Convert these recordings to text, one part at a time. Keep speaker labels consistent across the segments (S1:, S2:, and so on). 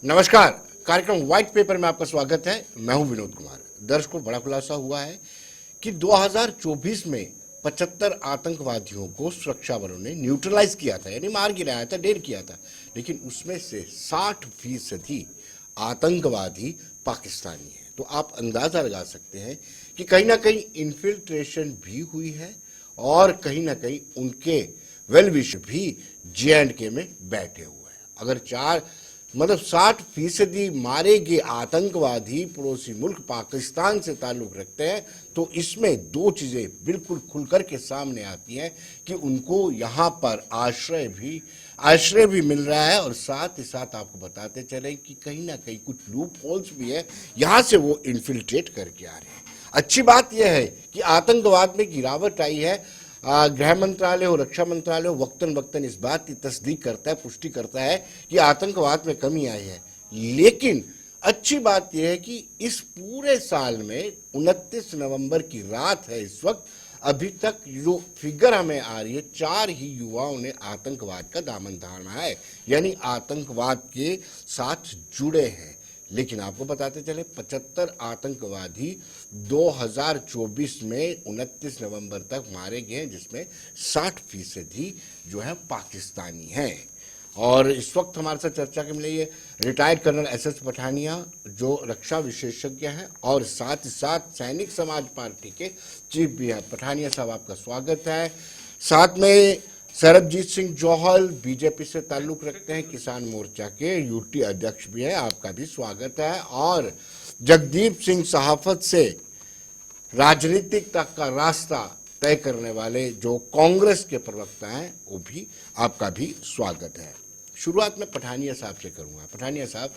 S1: नमस्कार। कार्यक्रम white paper में आपका स्वागत है। मैं हूं विनोद कुमार। दर्शकों, बड़ा खुलासा हुआ है कि 2024 में 75 आतंकवादियों को सुरक्षा बलों ने न्यूट्रलाइज किया था, यानी मार गिराया था, ढेर किया था। लेकिन उसमें से 60% आतंकवादी पाकिस्तानी हैं। तो आप अंदाजा लगा सकते हैं कि कहीं ना कहीं इन्फिल्ट्रेशन भी हुई है और कहीं ना कहीं उनके वेल विशर भी JNK में बैठे हुए हैं। अगर 60% मारे गए आतंकवादी पड़ोसी मुल्क पाकिस्तान से ताल्लुक रखते हैं, तो इसमें दो चीजें बिल्कुल खुलकर के सामने आती हैं कि उनको यहाँ पर आश्रय भी मिल रहा है, और साथ ही साथ आपको बताते चले कि कहीं ना कहीं कुछ लूप होल्स भी है, यहाँ से वो इन्फिल्ट्रेट करके आ रहे हैं। अच्छी बात यह है कि आतंकवाद में गिरावट आई है। गृह मंत्रालय हो, रक्षा मंत्रालय हो, वक्तन वक्तन इस बात की तस्दीक करता है, पुष्टि करता है कि आतंकवाद में कमी आई है। लेकिन अच्छी बात यह है कि इस पूरे साल में 29 नवंबर की रात है इस वक्त, अभी तक जो फिगर हमें आ रही है, 4 ही युवाओं ने आतंकवाद का दामन थामा है, यानी आतंकवाद के साथ जुड़े हैं। लेकिन आपको बताते चले 75 आतंकवादी 2024 में 29 नवंबर तक मारे गए, जिसमें 60% जो है पाकिस्तानी हैं। और इस वक्त हमारे साथ चर्चा के लिए रिटायर्ड कर्नल SS पठानिया, जो रक्षा विशेषज्ञ हैं और साथ ही साथ सैनिक समाज पार्टी के चीफ भी हैं। पठानिया साहब, आपका स्वागत है। साथ में सरबजीत सिंह जौहल, बीजेपी से ताल्लुक रखते हैं, किसान मोर्चा के UT अध्यक्ष भी हैं, आपका भी स्वागत है। और जगदीप सिंह सहाफत से राजनीतिक तक का रास्ता तय करने वाले जो कांग्रेस के प्रवक्ता हैं, वो भी, आपका भी स्वागत है। शुरुआत में पठानिया साहब से करूंगा। पठानिया साहब,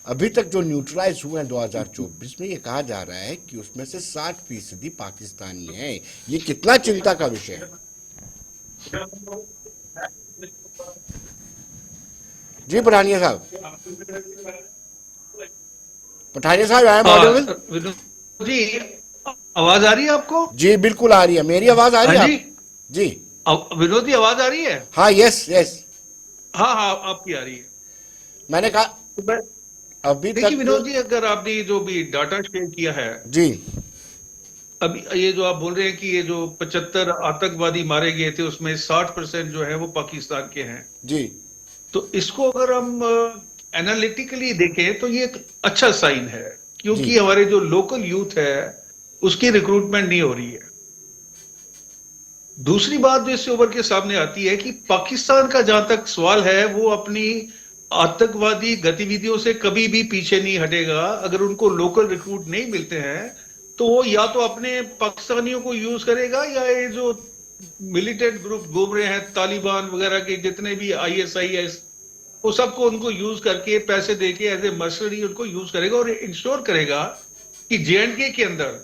S1: अभी तक जो न्यूट्रलाइज हुए हैं 2024 में, ये कहा जा रहा है कि उसमें से 60% पाकिस्तानी हैं। ये कितना चिंता का विषय है? जी पठानिया साहब। पठानिया साहब, I am audible?
S2: Vinod ji, आवाज आ रही है आपको?
S1: जी बिल्कुल आ रही है। मेरी आवाज आ रही
S2: हाँ
S1: है
S2: जी।
S1: आप? जी।
S2: विनोद जी, आवाज आ रही है?
S1: हाँ, यस यस।
S2: हाँ हाँ, आपकी आ रही है।
S1: मैंने कहा
S2: तो मैं
S1: अभी
S2: देखिए
S1: तक।
S2: विनोद जी, अगर आपने जो भी डाटा शेयर किया है,
S1: जी
S2: अभी ये जो आप बोल रहे हैं कि ये जो 75 आतंकवादी मारे गए थे, उसमें 60% जो है वो पाकिस्तान के हैं।
S1: जी
S2: तो इसको अगर हम एनालिटिकली देखें तो ये एक अच्छा साइन है,
S1: जी
S2: क्योंकि हमारे जो लोकल यूथ है उसकी रिक्रूटमेंट नहीं हो रही है। दूसरी बात जो इससे उभर के सामने आती है कि पाकिस्तान का जहां तक सवाल है, वो अपनी आतंकवादी गतिविधियों से कभी भी पीछे नहीं हटेगा। अगर उनको लोकल रिक्रूट नहीं मिलते हैं तो वो या तो अपने पाकिस्तानियों को यूज करेगा, या ये जो मिलिटेंट ग्रुप घूम रहे हैं, तालिबान वगैरह के जितने भी ISIS, वो सबको उनको यूज करके पैसे देके एज ए मर्सनरी उनको यूज करेगा और इंश्योर करेगा कि JNK के अंदर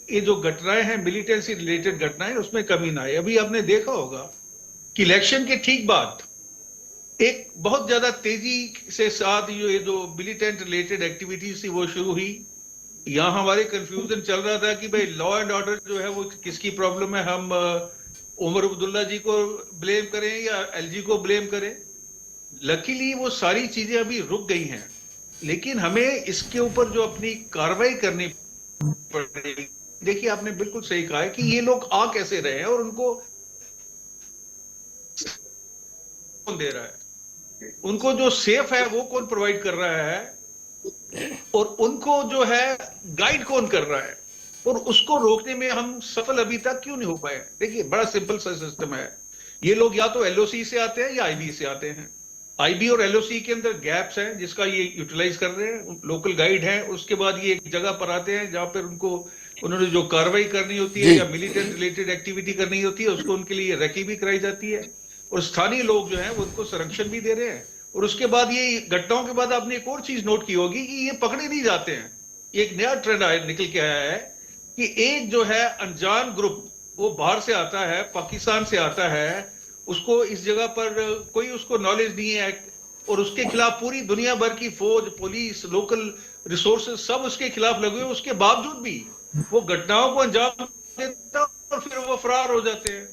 S2: ये जो घटनाएं हैं, मिलिटेंसी रिलेटेड घटनाएं, उसमें कमी ना आए। अभी आपने देखा होगा कि इलेक्शन के ठीक बाद एक बहुत ज्यादा तेजी से साथ ये जो मिलिटेंट रिलेटेड एक्टिविटीज थी वो शुरू हुई। यहां हमारे कंफ्यूजन चल रहा था कि भाई लॉ एंड ऑर्डर जो है वो किसकी प्रॉब्लम है, हम उमर अब्दुल्ला जी को ब्लेम करें या LG को ब्लेम करें। लकीली वो सारी चीजें अभी रुक गई हैं, लेकिन हमें इसके ऊपर जो अपनी कार्रवाई करनी पड़ेगी। देखिए, आपने बिल्कुल सही कहा है कि ये लोग आ कैसे रहे हैं और उनको कौन दे रहा है, उनको जो सेफ है वो कौन प्रोवाइड कर रहा है, और उनको जो है गाइड कौन कर रहा है, और उसको रोकने में हम सफल अभी तक क्यों नहीं हो पाए। देखिए, बड़ा सिंपल सा सिस्टम है। ये लोग या तो LOC से आते हैं या IB से आते हैं। IB और LOC के अंदर गैप्स हैं जिसका ये यूटिलाइज कर रहे हैं, लोकल गाइड है। उसके बाद ये एक जगह पर आते हैं जहां पर उन्होंने जो कार्रवाई करनी होती है
S1: जी
S2: या मिलिटेंट रिलेटेड एक्टिविटी करनी होती है, उसको उनके लिए रेकी भी कराई जाती है, और स्थानीय लोग जो हैं वो उनको संरक्षण भी दे रहे हैं। और उसके बाद ये घटनाओं के बाद आपने एक और चीज नोट की होगी कि ये पकड़े नहीं जाते हैं। एक नया ट्रेंड निकल के आया है कि एक जो है अनजान ग्रुप, वो बाहर से आता है, पाकिस्तान से आता है, उसको इस जगह पर कोई उसको नॉलेज नहीं है, और उसके खिलाफ पूरी दुनिया भर की फौज, पुलिस, लोकल रिसोर्सेज सब उसके खिलाफ लगे हुए, उसके बावजूद भी वो घटनाओं को अंजाम देता और फिर वो फरार हो जाते हैं।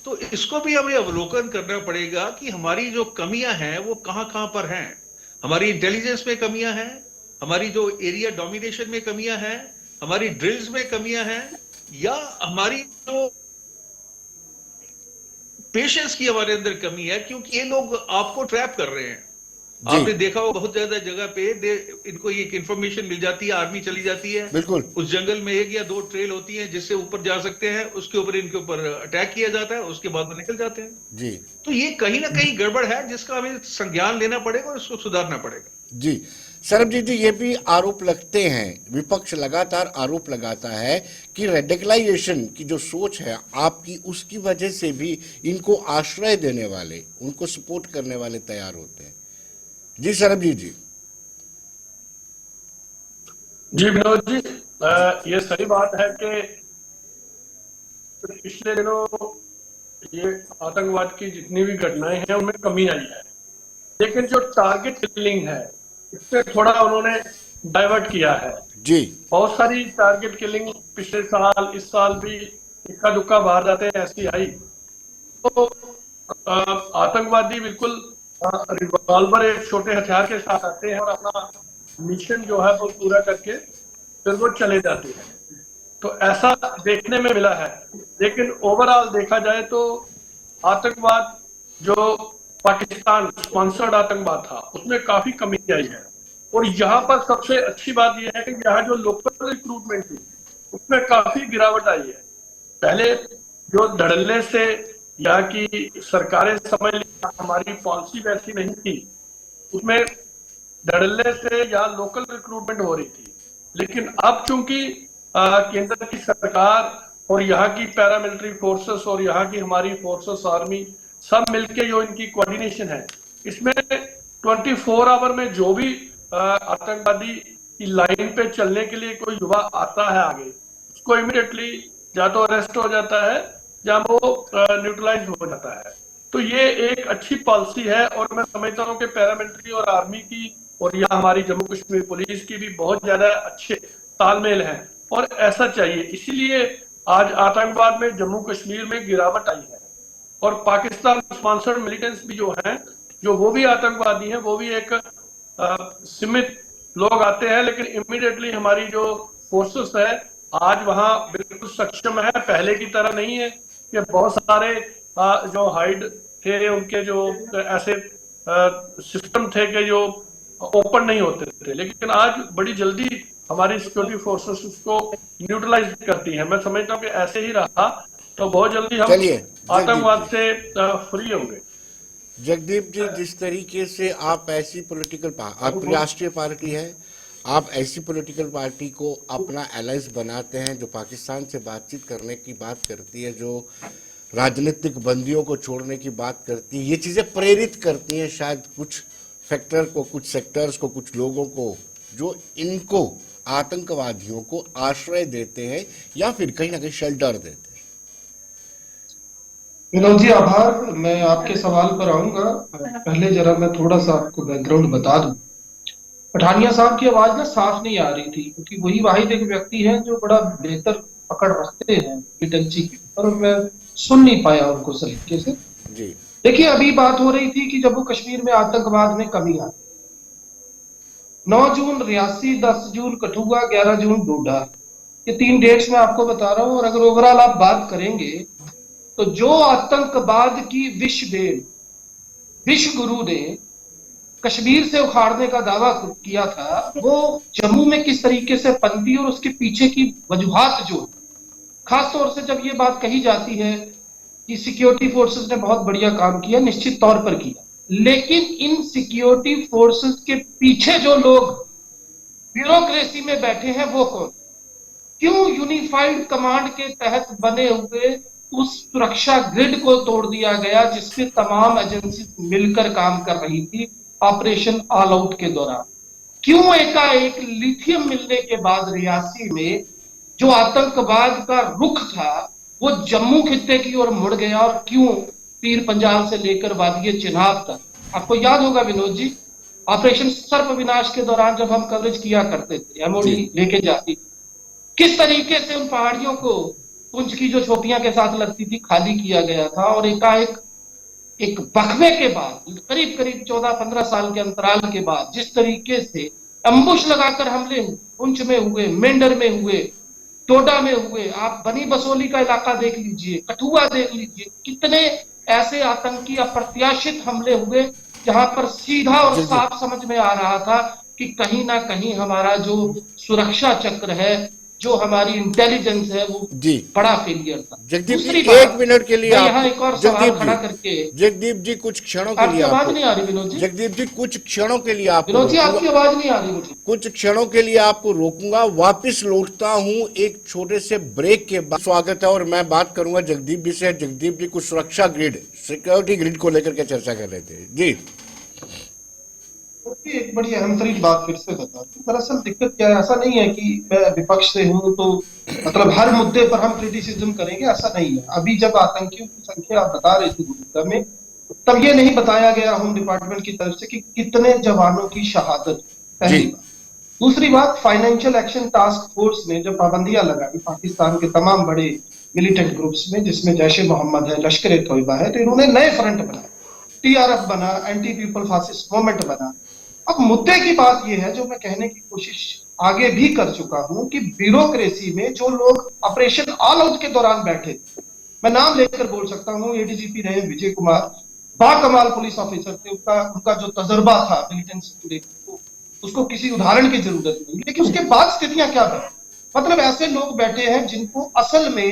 S2: तो इसको भी हमें अवलोकन करना पड़ेगा कि हमारी जो कमियां हैं वो कहां कहां पर हैं। हमारी इंटेलिजेंस में कमियां हैं, हमारी जो एरिया डोमिनेशन में कमियां हैं, हमारी ड्रिल्स में कमियां हैं, या हमारी जो पेशेंस की हमारे अंदर कमी है, क्योंकि ये लोग आपको ट्रैप कर रहे हैं।
S1: जी
S2: आपने देखा हो बहुत ज्यादा जगह पे इनको एक इंफॉर्मेशन मिल जाती है, आर्मी चली जाती है,
S1: बिल्कुल।
S2: उस जंगल में 1 या 2 ट्रेल होती है जिससे ऊपर जा सकते हैं, उसके ऊपर इनके ऊपर अटैक किया जाता है, उसके बाद वो निकल जाते हैं।
S1: जी
S2: तो ये कहीं ना कहीं गड़बड़ है जिसका हमें संज्ञान लेना पड़ेगा और इसको सुधारना पड़ेगा।
S1: जी सरबजीत जी, ये भी आरोप लगते हैं, विपक्ष लगातार आरोप लगाता है कि रेडिकलाइजेशन की जो सोच है आपकी, उसकी वजह से भी इनको आश्रय देने वाले, उनको सपोर्ट करने वाले तैयार होते हैं। जी सरबजीत जी।
S3: जी विनोद जी, ये सही बात है कि पिछले दिनों ये आतंकवाद की जितनी भी घटनाएं हैं उनमें कमी आई है, लेकिन जो टारगेट किलिंग है इससे थोड़ा उन्होंने डाइवर्ट किया है।
S1: जी
S3: बहुत सारी टारगेट किलिंग पिछले साल, इस साल भी इक्का दुक्का बाहर जाते हैं ऐसी आई। तो आतंकवादी बिल्कुल रिवॉल्वर, एक छोटे हथियार के साथ आते हैं और अपना मिशन जो है वो पूरा करके फिर वो चले जाते हैं। तो ऐसा देखने में मिला है, लेकिन ओवरऑल देखा जाए तो आतंकवाद जो पाकिस्तान स्पॉन्सर्ड आतंकवाद था उसमें काफी कमी आई है। और यहाँ पर सबसे अच्छी बात यह है कि यहाँ जो लोकल रिक्रूटमेंट थी उसमें काफी गिरावट आई है। पहले जो धड़ल्ले से यहाँ की सरकारें समझ ली, हमारी पॉलिसी वैसी नहीं थी, उसमें धड़ल्ले से यहाँ लोकल रिक्रूटमेंट हो रही थी। लेकिन अब चूंकि केंद्र की सरकार और यहाँ की पैरामिलिट्री फोर्सेस और यहाँ की हमारी फोर्सेस, आर्मी सब मिलके जो इनकी कोऑर्डिनेशन है, इसमें 24 आवर में जो भी आतंकवादी की लाइन पे चलने के लिए कोई युवा आता है आगे, उसको इमीडिएटली या तो अरेस्ट हो जाता है या वो न्यूट्रलाइज हो जाता है। तो ये एक अच्छी पॉलिसी है और मैं समझता हूँ कि पैरामिलिट्री और आर्मी की और यहाँ हमारी जम्मू कश्मीर पुलिस की भी बहुत ज्यादा अच्छे तालमेल है और ऐसा चाहिए। इसीलिए आज आतंकवाद में जम्मू कश्मीर में गिरावट आई है। और पाकिस्तान स्पॉन्सर्ड मिलिटेंट्स भी जो हैं, जो वो भी आतंकवादी हैं, वो भी एक सीमित लोग आते हैं, लेकिन इमीडिएटली हमारी जो फोर्सेस है आज वहां बिल्कुल सक्षम है, पहले की तरह नहीं है कि बहुत सारे जो हाइड थे उनके जो ऐसे सिस्टम थे कि जो ओपन नहीं होते थे, लेकिन आज बड़ी जल्दी हमारी सिक्योरिटी फोर्सेस उसको न्यूट्रलाइज करती है। मैं समझता हूँ कि ऐसे ही रहा तो बहुत जल्दी हम
S1: चलिए
S3: आतंकवाद से फ्री होंगे।
S1: जगदीप जी, जिस तरीके से आप ऐसी पॉलिटिकल, आप राष्ट्रीय पार्टी है, आप ऐसी पॉलिटिकल पार्टी को अपना अलायंस बनाते हैं जो पाकिस्तान से बातचीत करने की बात करती है, जो राजनीतिक बंदियों को छोड़ने की बात करती है, ये चीज़ें प्रेरित करती हैं शायद कुछ फैक्टर को, कुछ सेक्टर्स को, कुछ लोगों को, जो इनको आतंकवादियों को आश्रय देते हैं या फिर कहीं ना कहीं शेल्टर देते हैं।
S4: विनोद जी आभार। मैं आपके सवाल पर आऊंगा, पहले जरा मैं थोड़ा सा आपको बैकग्राउंड बता दूं। पठानिया साहब की आवाज ना साफ नहीं आ रही थी, क्योंकि वही वाहिद एक व्यक्ति है जो बड़ा बेहतर पकड़ रखते हैं पिटंची की, पर मैं सुन नहीं पाया उनको सलीके से।
S1: जी
S4: देखिए, अभी बात हो रही थी कि जम्मू कश्मीर में आतंकवाद में कमी आई। 9 जून रियासी, 10 जून कठुआ, 11 जून डोडा, ये 3 डेट्स मैं आपको बता रहा हूं। और अगर ओवरऑल आप बात करेंगे तो जो आतंकवाद की विश्व गुरु ने कश्मीर से उखाड़ने का दावा किया था, वो जम्मू में किस तरीके से पनपी और उसके पीछे की वजूहात जो, खास तौर से जब ये बात कही जाती है कि सिक्योरिटी फोर्सेस ने बहुत बढ़िया काम किया, निश्चित तौर पर किया, लेकिन इन सिक्योरिटी फोर्सेस के पीछे जो लोग ब्यूरोक्रेसी में बैठे हैं वो कौन? क्यों यूनिफाइड कमांड के तहत बने हुए उस सुरक्षा ग्रिड को तोड़ दिया गया जिसमें तमाम एजेंसी मिलकर काम कर रही थी ऑपरेशन ऑल आउट के दौरान? क्यों एकाएक लिथियम मिलने के बाद रियासी में जो आतंकवाद का रुख था वो जम्मू खित्ते की ओर मुड़ गया? और क्यों पीर पंजाल से लेकर वादिये चिनाब तक? आपको याद होगा विनोद जी, ऑपरेशन सर्प विनाश के दौरान जब हम कवरेज किया करते थे, एमओडी लेके जाती, किस तरीके से उन पहाड़ियों को पुंछ की जो चोटियां के साथ लगती थी खाली किया गया था, और एकाएक एक वक्फे के बाद, करीब करीब 14-15 साल के अंतराल के बाद जिस तरीके से अम्बुश लगाकर हमले पुंछ में हुए, मेंढर में हुए, टोडा में हुए, आप बनी बसोली का इलाका देख लीजिए, कठुआ देख लीजिए, कितने ऐसे आतंकी अप्रत्याशित हमले हुए जहां पर सीधा और
S1: जी जी
S4: साफ समझ में आ रहा था कि कहीं ना कहीं हमारा जो सुरक्षा चक्र है, जो हमारी इंटेलिजेंस है, वो
S1: जी।
S4: बड़ा फेलियर था।
S1: जगदीप जी
S4: दूसरी
S1: एक
S4: बात,
S1: मिनट के लिए
S4: मैं
S1: आप,
S4: यहाँ एक और सवाल
S1: जगदीप
S4: खड़ा
S1: जी,
S4: करके,
S1: जगदीप जी कुछ क्षणों के
S4: आपकी
S1: लिए
S4: आवाज
S1: आपको,
S4: नहीं आ रही विनोद जी,
S1: जगदीप जी कुछ क्षणों के लिए आपको
S4: विनोद जी आपकी
S1: रोकूंगा,
S4: आवाज नहीं आ रही मुझे।
S1: कुछ क्षणों के लिए आपको रोकूंगा, वापस लौटता हूं एक छोटे से ब्रेक के बाद। स्वागत है और मैं बात करूंगा जगदीप जी से। जगदीप जी कुछ सुरक्षा ग्रिड, सिक्योरिटी ग्रिड को लेकर के चर्चा कर रहे थे जी।
S4: एक बड़ी अहम तरीन बात फिर से बता दूं, दरअसल दिक्कत क्या है, ऐसा नहीं है कि मैं विपक्ष से हूं तो मतलब हर मुद्दे पर हम क्रिटिसिज्म करेंगे, ऐसा नहीं है। अभी जब आतंकियों की संख्या आप बता रहे थे गुरुग्राम में, तब ये नहीं बताया गया होम डिपार्टमेंट की तरफ से कि कितने जवानों की शहादत,
S1: जी
S4: पहली बात। दूसरी बात, फाइनेंशियल एक्शन टास्क फोर्स ने जब पाबंदियां लगाई पाकिस्तान के तमाम बड़े मिलिटेंट ग्रुप्स में, जिसमें जैश ए मोहम्मद है, लश्कर ए तोयबा है, तो इन्होंने नए फ्रंट बनाए, टीआरएफ बना, एंटी पीपल फासिस्ट मूवमेंट बना। अब मुद्दे की बात यह है, जो मैं कहने की कोशिश आगे भी कर चुका हूं, कि ब्यूरोक्रेसी में जो लोग ऑपरेशन ऑल आउट के दौरान बैठे, मैं नाम लेकर बोल सकता हूं, एडीजीपी रहे विजय कुमार, बाकमाल पुलिस ऑफिसर थे, उनका जो तजर्बा था मिलिटेंसी को लेकर, उसको किसी उदाहरण की जरूरत नहीं। लेकिन उसके बाद स्थितियां क्या बनी, मतलब ऐसे लोग बैठे हैं जिनको असल में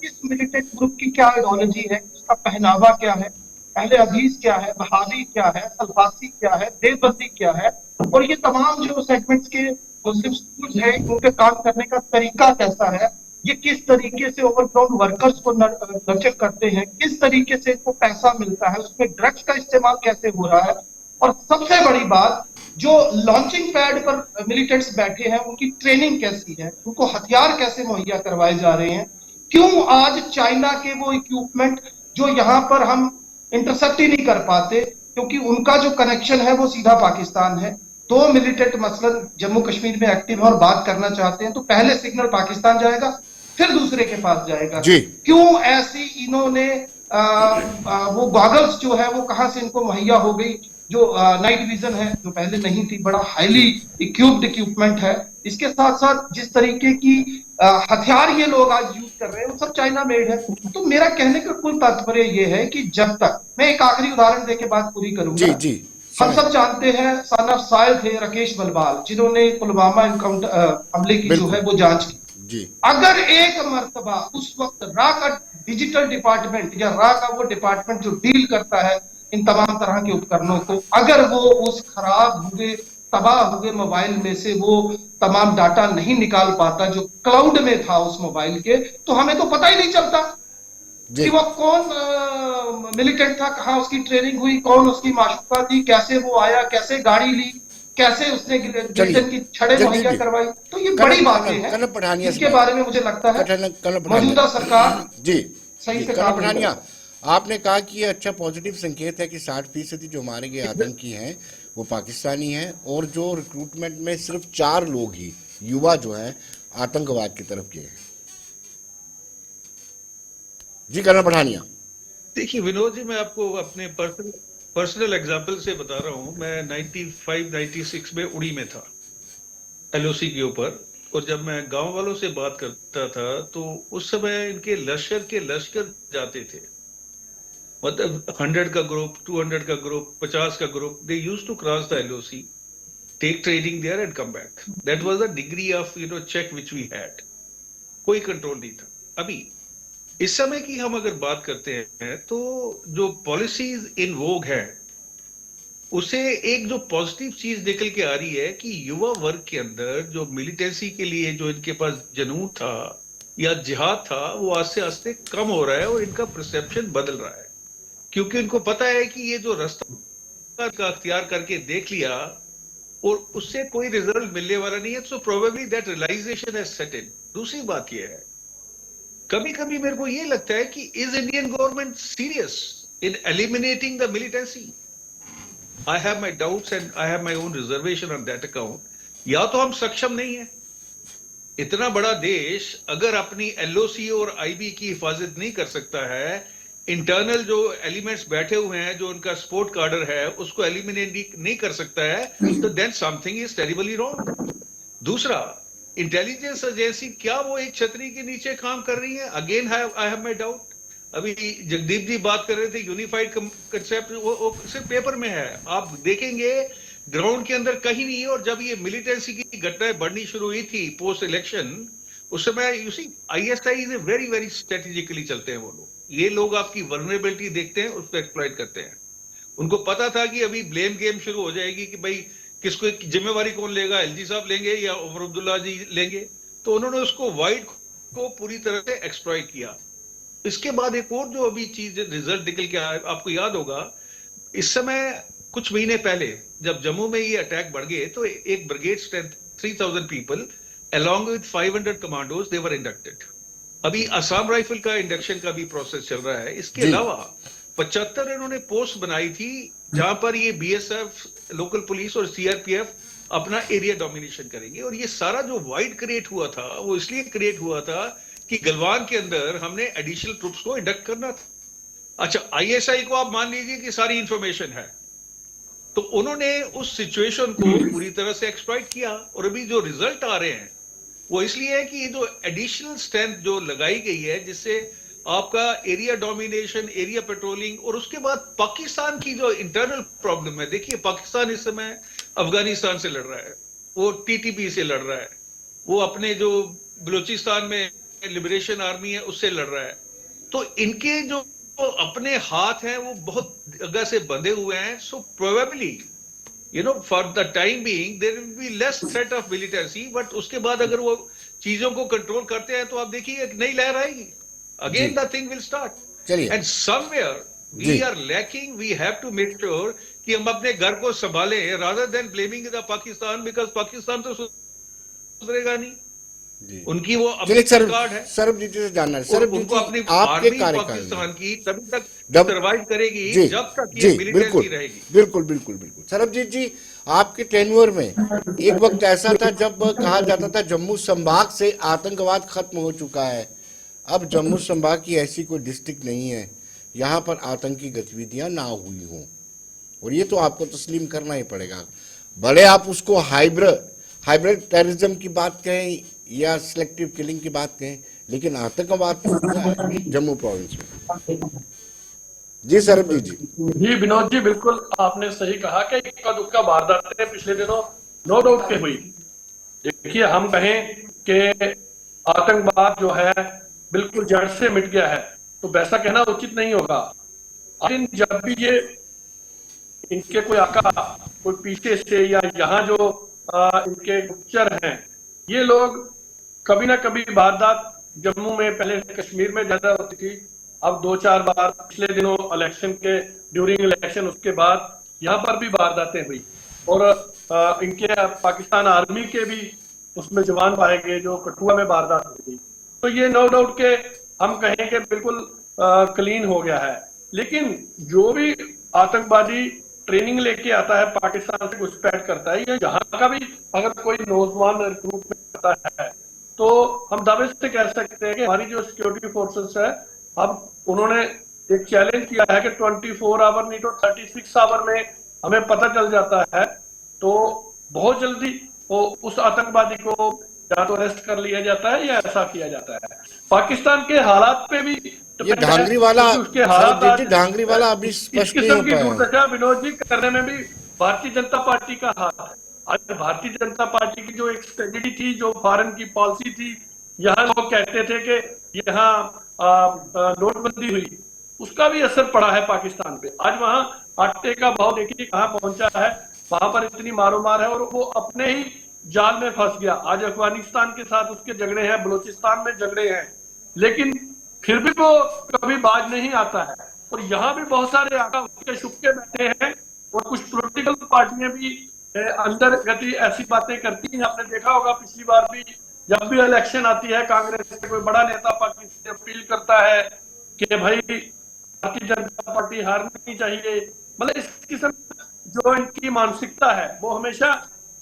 S4: इस मिलिटेंट ग्रुप की क्या आइडियोलॉजी है, उसका पहनावा क्या है, अहले हदीस क्या है, बहादी क्या है, सल्फासी क्या है, देवबंदी क्या है, और ये तमाम जो सेगमेंट्स के मुस्लिम स्कूल है, उनके काम करने का तरीका कैसा है, ये किस तरीके से ओवरग्राउंड वर्कर्स को नर्चर करते हैं, किस तरीके से इनको पैसा मिलता है, उसमें ड्रग्स का इस्तेमाल कैसे हो रहा है, और सबसे बड़ी बात, जो लॉन्चिंग पैड पर मिलिटेंट्स बैठे हैं उनकी ट्रेनिंग कैसी है, उनको हथियार कैसे मुहैया करवाए जा रहे हैं, क्यों आज चाइना के वो इक्विपमेंट जो यहाँ पर हम इंटरसेप्ट ही नहीं कर पाते, क्योंकि उनका जो कनेक्शन है वो सीधा पाकिस्तान है। तो मिलिटेंट मसलन जम्मू कश्मीर में एक्टिव है और बात करना चाहते हैं, तो पहले सिग्नल पाकिस्तान जाएगा, फिर दूसरे के पास जाएगा।
S1: जी
S4: क्यों ऐसी इन्होंने वो गॉगल्स जो है वो कहां से इनको मुहैया हो गई, जो नाइट विजन है, जो पहले नहीं थी, बड़ा हाईली इक्विप्ड इक्विपमेंट है। इसके साथ साथ जिस तरीके की हथियार ये लोग आज यूज कर रहे हैं वो सब चाइना मेड है। तो मेरा कहने का कुल तात्पर्य ये है कि जब तक, मैं एक आखिरी उदाहरण देके बात पूरी करूंगा।
S1: जी जी
S4: हम सब जानते हैं सन ऑफ साइल थे राकेश बलबाल, जिन्होंने पुलवामा एनकाउंटर हमले की जो है वो जांच की।
S1: जी
S4: अगर एक मर्तबा उस वक्त रा का डिजिटल डिपार्टमेंट या रा का वो डिपार्टमेंट जो डील करता है इन तमाम तरह के उपकरणों को, अगर वो उस खराब हुए तबाह हुए मोबाइल में से वो तमाम डाटा नहीं निकाल पाता जो क्लाउड में था उस मोबाइल के, तो हमें तो पता ही नहीं चलता कि वो कौन मिलिटेंट था, कहाँ उसकी ट्रेनिंग हुई, कौन उसकी माशूका थी, कैसे वो आया, कैसे गाड़ी ली, कैसे उसने गिल्टन की छड़े मुहैया करवाई। तो ये बड़ी बातें हैं, इसके बारे में मुझे लगता है मौजूदा सरकार
S1: जी
S4: सही से
S1: कनक
S4: काम
S1: पठानिया, आपने कहा कि ये अच्छा पॉजिटिव संकेत है कि 60% जो मारे गए आतंकी हैं वो पाकिस्तानी हैं, और जो रिक्रूटमेंट में सिर्फ 4 लोग ही युवा जो हैं आतंकवाद की तरफ गए हैं। जी कनक पठानिया।
S2: देखिए विनोद जी, मैं आपको अपने पर्सनल एग्जांपल से बता रहा हूं। मैं 95-96 में उड़ी में था एलओसी के ऊपर, और जब मैं गांव वालों से बात करता था तो उस समय इनके लश्कर जाते थे, मतलब 100 का ग्रुप, 200 का ग्रुप, 50 का group, they used to cross the LOC, take training there and come back. That was the degree of check which we had. कोई कंट्रोल नहीं था। अभी इस समय की हम अगर बात करते हैं तो जो पॉलिसीज इन वोग है उसे एक जो पॉजिटिव चीज निकल के आ रही है कि युवा वर्ग के अंदर जो मिलिटेंसी के लिए जो इनके पास जुनून था या जिहाद था वो आस्ते आस्ते कम हो रहा है और इनका परसेप्शन बदल रहा है, क्योंकि इनको पता है कि ये जो रास्ता का अख्तियार करके देख लिया और उससे कोई रिजल्ट मिलने वाला नहीं है। So probably that realisation has set in. दूसरी बात यह है, कभी कभी मेरे को ये लगता है कि is Indian government serious in eliminating the militancy? I have my doubts and I have my own reservation on that account. या तो हम सक्षम नहीं है, इतना बड़ा देश अगर अपनी एलओसी और आईबी की हिफाजत नहीं कर सकता है, इंटरनल जो एलिमेंट्स बैठे हुए हैं, जो उनका सपोर्ट कार्डर है, उसको एलिमिनेट नहीं कर सकता है, तो then something is terribly wrong. दूसरा, इंटेलिजेंस एजेंसी क्या वो एक छतरी के नीचे काम कर रही है? Again I have my doubt. अभी जगदीप जी बात कर रहे थे यूनिफाइड कंसेप्ट, वो सिर्फ पेपर में है, आप देखेंगे ग्राउंड के अंदर कहीं नहीं है। और जब ये मिलिटेंसी की घटनाएं बढ़नी शुरू हुई थी पोस्ट इलेक्शन, उस समय you see ISI is very very strategically चलते हैं वो लोग। ये लोग आपकी वल्नरेबिलिटी देखते हैं, उस पर एक्सप्लॉइट करते हैं। उनको पता था कि अभी ब्लेम गेम शुरू हो जाएगी कि भाई किसको जिम्मेवारी कौन लेगा, एलजी साहब लेंगे या उमर अब्दुल्ला जी लेंगे। तो उन्होंने उसको वाइड को पूरी तरह से एक्सप्लॉइट किया। इसके बाद एक और जो अभी चीज रिजल्ट निकल के आया, आपको याद होगा इस समय कुछ महीने पहले जब जम्मू में ये अटैक बढ़ गए, तो एक brigade strength 3000 people along with 500 commandos they were inducted। अभी असम राइफल का इंडक्शन का भी प्रोसेस चल रहा है। इसके अलावा 75 इन्होंने पोस्ट बनाई थी जहां पर ये बीएसएफ, लोकल पुलिस और सीआरपीएफ अपना एरिया डोमिनेशन करेंगे। और ये सारा जो वाइड क्रिएट हुआ था, वो इसलिए क्रिएट हुआ था कि गलवान के अंदर हमने एडिशनल ट्रूप्स को इंडक्ट करना था। अच्छा, आईएसआई को आप मान लीजिए कि सारी इंफॉर्मेशन है, तो उन्होंने उस सिचुएशन को पूरी तरह से एक्सप्लॉइट किया। और अभी जो रिजल्ट आ रहे हैं वो इसलिए है कि ये जो एडिशनल स्ट्रेंथ जो लगाई गई है, जिससे आपका एरिया डोमिनेशन, एरिया पेट्रोलिंग, और उसके बाद पाकिस्तान की जो इंटरनल प्रॉब्लम है, देखिए पाकिस्तान इस समय अफगानिस्तान से लड़ रहा है, वो टीटीपी से लड़ रहा है, वो अपने जो बलूचिस्तान में लिबरेशन आर्मी है उससे लड़ रहा है। तो इनके जो अपने हाथ हैं वो बहुत जगह से बंधे हुए हैं। So probably for the time being there will be less threat of militancy, but उसके बाद अगर वो चीजों को कंट्रोल करते हैं तो आप देखिए एक नई लहर आएगी, again the thing will start।
S1: चलिए,
S2: and somewhere we are lacking, we have to make sure कि हम अपने घर को संभालें rather than blaming the Pakistan, because Pakistan तो सुधरेगा नहीं। उनकी वो अपनी सरकार है।
S1: सरबजीत जी से जानना है,
S2: उनको
S1: सरबजीत
S2: अपनी
S1: जी आपके
S2: आर्मी
S1: कार्यकाल
S2: पाकिस्तान
S1: में
S2: की तभी तक
S1: जब
S2: सर्वाइव करेगी
S1: जी
S2: जब तक
S1: जी
S2: ये
S1: बिल्कुल
S2: मिलिटेंसी रहेगी।
S1: बिल्कुल बिल्कुल बिल्कुल। सरबजीत जी, आपके टेन्योर में एक वक्त ऐसा था जब कहा जाता था जम्मू संभाग से आतंकवाद खत्म हो चुका है। अब जम्मू संभाग की ऐसी कोई डिस्ट्रिक्ट नहीं है यहाँ पर आतंकी गतिविधियां ना हुई हों, और ये तो आपको तस्लीम करना ही पड़ेगा। भले आप उसको हाइब्रिड टेररिज्म की बात कहें या सिलेक्टिव किलिंग की बात कहें, लेकिन आतंकवाद तो हुआ है जम्मू प्रोविंस में। जी सरबजीत जी।
S3: जी विनोद जी, बिल्कुल आपने सही कहा कि इक्का दुक्का वारदातें पिछले दिनों नो डाउट के हुई। देखिए, हम कहें कि आतंकवाद जो है बिल्कुल जड़ से मिट गया है, तो वैसा कहना उचित नहीं होगा। लेकिन जब भी ये इनके कोई आका कोई पीछे से या यहाँ जो इनके गुप्तचर हैं, ये लोग कभी ना कभी वारदात जम्मू में, पहले कश्मीर में ज्यादा होती थी, अब 2-4 बार पिछले दिनों इलेक्शन के ड्यूरिंग इलेक्शन उसके बाद यहाँ पर भी वारदातें हुई। और इनके पाकिस्तान आर्मी के भी उसमें जवान पाए गए जो कठुआ में वारदात हुई। तो ये नो डाउट के हम कहें कि बिल्कुल क्लीन हो गया है। लेकिन जो भी आतंकवादी ट्रेनिंग लेके आता है, पाकिस्तान से घुसपैठ करता है, या जहां का भी अगर कोई नौजवान रिक्रूटमेंट करता है, तो हम दावे से कह सकते हैं कि हमारी जो सिक्योरिटी फोर्सेस है, अब उन्होंने एक चैलेंज किया है कि 24 आवर नहीं तो 36 आवर में हमें पता चल जाता है, तो बहुत जल्दी वो उस आतंकवादी को या तो अरेस्ट कर लिया जाता है या ऐसा किया जाता है। पाकिस्तान के हालात पे भी
S1: ये ढांगरी वाला,
S3: उसके हालात
S1: ढांगरी वाला अभी
S3: इस
S1: स्पष्ट नहीं
S3: किस्म
S1: हो
S3: की
S1: पाया।
S3: दुर्दशा विनोद जी करने में भी भारतीय जनता पार्टी का हाथ है। आज भारतीय जनता पार्टी की जो एक स्ट्रेटेजी थी, जो फॉरेन की पॉलिसी थी, यहाँ लोग कहते थे कि यहाँ नोटबंदी हुई, उसका भी असर पड़ा है पाकिस्तान पे। आज वहाँ आटे का भाव देखिए कहाँ पहुंचा है, वहां पर इतनी मारोमार है और वो अपने ही जाल में फंस गया। आज अफगानिस्तान के साथ उसके झगड़े हैं, बलूचिस्तान में झगड़े हैं, लेकिन फिर भी वो कभी बाज नहीं आता है। और यहाँ भी बहुत सारे आका उसके छुपके बैठे हैं और कुछ पॉलिटिकल पार्टियां भी अंदर गति ऐसी बातें करती हैं। आपने देखा होगा पिछली बार भी जब भी इलेक्शन आती है, कांग्रेस से कोई बड़ा नेता पार्टी से अपील करता है कि भाई भारतीय जनता पार्टी हारनी चाहिए। मतलब इस किस्म जो इनकी मानसिकता है वो हमेशा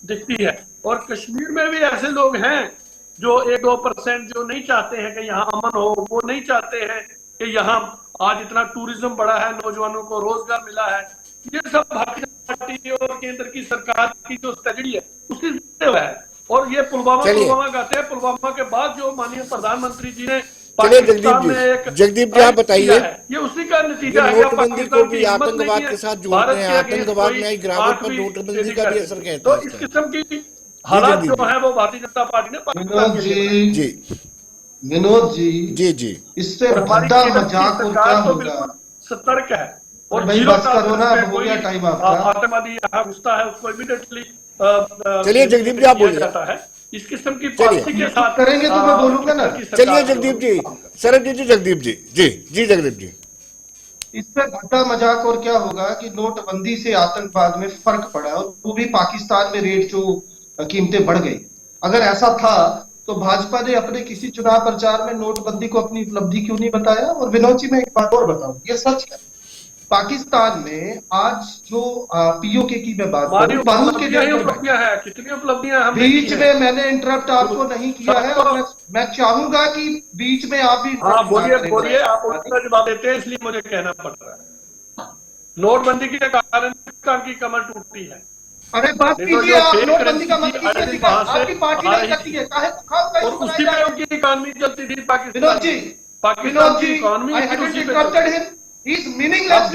S3: दिखती है। और कश्मीर में भी ऐसे लोग हैं जो 1-2% जो नहीं चाहते हैं कि यहाँ अमन हो, वो नहीं चाहते हैं कि यहाँ आज इतना टूरिज्म बढ़ा है, नौजवानों को रोजगार मिला है, ये सब भारतीय जनता पार्टी और केंद्र की सरकार की जो स्ट्रेटजी है उसकी हुआ है। और ये पुलवामा कहते हैं, पुलवामा के बाद जो माननीय प्रधानमंत्री जी ने
S1: चलिए जगदीप जी आप बताइए,
S3: ये उसी का नतीजा है।
S1: नोटबंदी को भी आतंकवाद के साथ जोड़ते हैं, आतंकवाद में आई गिरावट पर नोटबंदी का भी असर कहते हैं।
S3: तो इस किस्म की हालात जो है वो भारतीय जनता पार्टी ने
S4: विनोद जी
S1: जी
S4: इससे भद्दा मजाक और क्या होगा,
S3: सतर्क है। और
S4: भाई बस करो ना, हो गया टाइम आपका।
S3: आतंकवादी यहाँ घुसता है उसको इमीडिएटली
S1: चलिए जगदीप जी आप बोलिए।
S3: जाता है इस किस्म की पॉलिसी के साथ
S4: करेंगे तो मैं बोलूंगा ना।
S1: चलिए जगदीप जी, शरद जी, जगदीप जी, जी जगदीप जी।
S4: इससे घटा मजाक और क्या होगा कि नोटबंदी से आतंकवाद में फर्क पड़ा और वो भी पाकिस्तान में रेट जो कीमतें बढ़ गई। अगर ऐसा था तो भाजपा ने अपने किसी चुनाव प्रचार में नोटबंदी को अपनी उपलब्धि क्यों नहीं बताया। और विनोद जी मैं एक बात और बताऊं, ये सच है, पाकिस्तान में आज जो पीओके की मैं बात करूं, बारूद के
S3: उपलब्धियां हैं, कितनी उपलब्धियां हम
S4: बीच में मैंने इंटरप्ट आपको नहीं किया है और मैं चाहूंगा कि बीच में आप भी
S3: बोलिए आप उसका जवाब देते हैं, इसलिए मुझे कहना पड़ रहा है। नोटबंदी के कारण की कमर टूटती है।
S4: अरे बात कीजिए आप, नोटबंदी का मत कीजिए, आपकी पार्टी नहीं करती है,
S3: और उसी में उनकी इकॉनमी चलती थी पाकिस्तान
S4: विनोद जी,
S3: पाकिस्तान की इकॉनमी
S4: इस मीनिंगलेस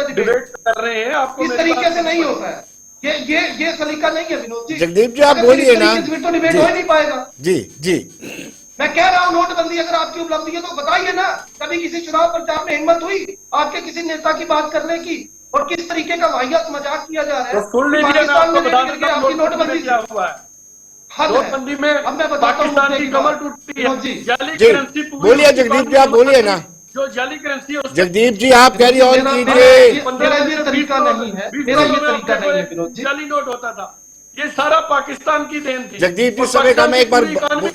S3: डिबेट कर रहे हैं। आपको
S4: इस तरीके से नहीं होता है, ये सलीका नहीं है विनोद जी।
S1: जगदीप जी आप बोलिए ना,
S4: फिर तो डिबेट हो ही नहीं पाएगा।
S1: जी
S4: मैं कह रहा हूँ नोटबंदी अगर आपकी उपलब्धि है तो बताइए ना, कभी किसी चुनाव प्रचार में हिम्मत हुई आपके किसी नेता की बात करने की? और किस तरीके का वाहियात मजाक किया जा रहा है पाकिस्तान में आपकी नोटबंदी
S3: क्या हुआ है। नोटबंदी में
S4: अब मैं बताता हूँ,
S3: पाकिस्तान की कमर टूटती है।
S1: जी बोलिए जगदीप जी आप बोलिए ना।
S3: जो जाली करेंसी
S1: जगदीप जी आप कैरी ऑन कीजिए।
S4: मेरा ये तरीका नहीं है, मेरा ये तरीका नहीं है विनोद जी।
S3: जाली नोट होता था, ये सारा पाकिस्तान की देन थी।
S1: जगदीप जी समय का मैं एक बार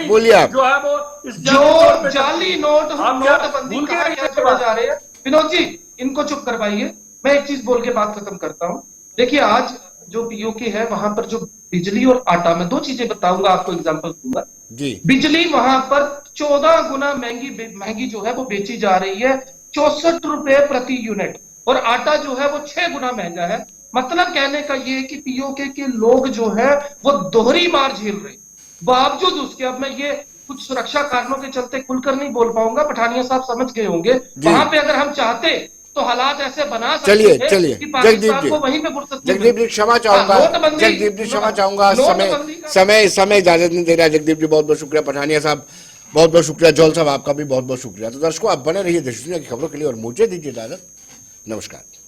S1: बोलिए आप।
S3: जो है वो
S4: जो जाली नोट हम नोटबंदी कहा जा रहे हैं विनोद जी, इनको चुप करवाइए। मैं एक चीज बोल के बात खत्म करता हूं। देखिए आज जो पीओके है वहां पर जो बिजली और आटा, में दो चीजें बताऊंगा आपको, एग्जांपल दूंगा जी। बिजली वहां पर 14 गुना महंगी जो है वो बेची जा रही है, 64 रुपए प्रति यूनिट, और आटा जो है वो 6 गुना महंगा है। मतलब कहने का ये कि पीओके के लोग जो है वो दोहरी मार झेल रहे, बावजूद उसके, अब मैं ये कुछ सुरक्षा कारणों के चलते खुलकर नहीं बोल पाऊंगा, पठानिया साहब समझ गए होंगे, वहां पे अगर हम चाहते तो हालात ऐसे बना सकते थे कि पाकिस्तान को वहीं पे फुर्सत।
S1: जगदीप जी क्षमा चाहूंगा, जगदीप जी क्षमा चाहूंगा, समय इजाजत नहीं दे रहा है। जगदीप जी बहुत बहुत शुक्रिया, पठानिया साहब बहुत बहुत शुक्रिया, जौल साहब आपका भी बहुत बहुत शुक्रिया। तो दर्शकों आप बने रहिए देश दुनिया की खबरों के लिए और मुझे दीजिए इजाजत। नमस्कार।